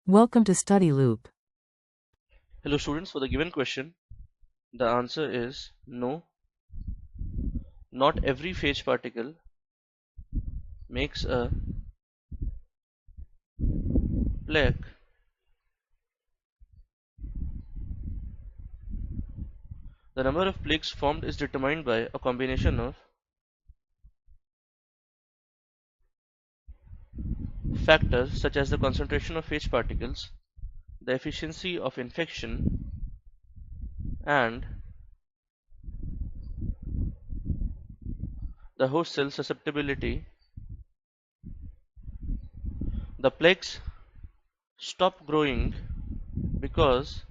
Welcome to Study Loop. Hello students, for the given question, the answer is no. Not every phage particle makes a plaque. The number of plaques formed is determined by a combination of factors such as the concentration of phage particles, the efficiency of infection, and the host cell susceptibility. The plaques stop growing because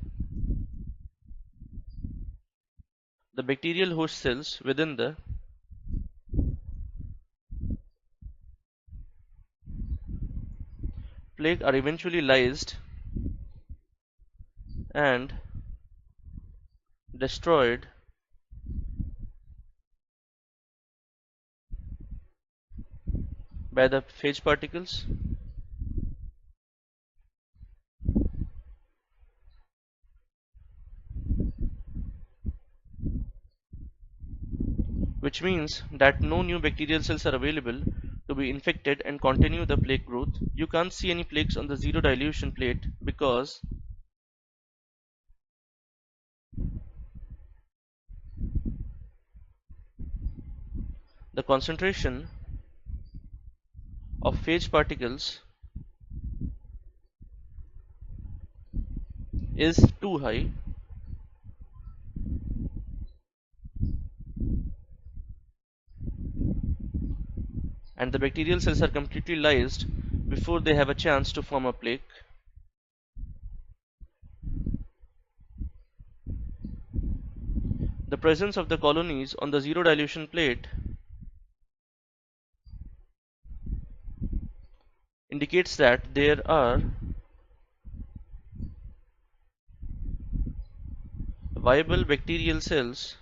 the bacterial host cells within the plaque are eventually lysed and destroyed by the phage particles, which means that no new bacterial cells are available to be infected and continue the plaque growth. You can't see any plaques on the zero dilution plate because the concentration of phage particles is too high, and the bacterial cells are completely lysed before they have a chance to form a plaque. The presence of the colonies on the zero dilution plate indicates that there are viable bacterial cells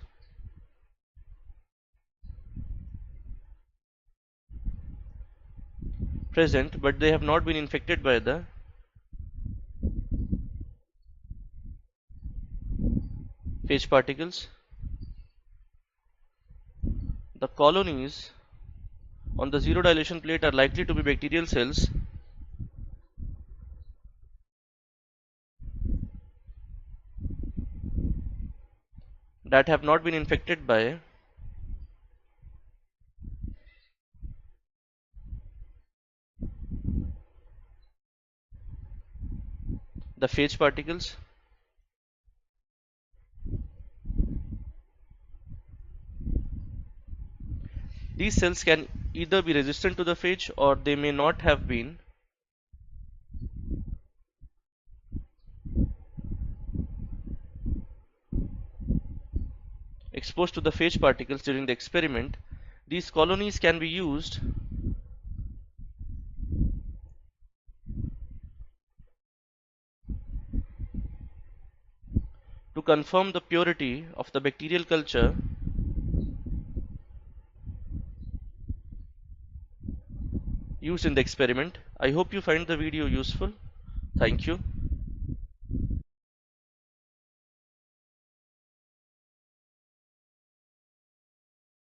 present, but they have not been infected by the phage particles. The colonies on the zero dilation plate are likely to be bacterial cells that have not been infected by the phage particles. These cells can either be resistant to the phage or they may not have been exposed to the phage particles during the experiment. These colonies can be used to confirm the purity of the bacterial culture used in the experiment. I hope you find the video useful. Thank you.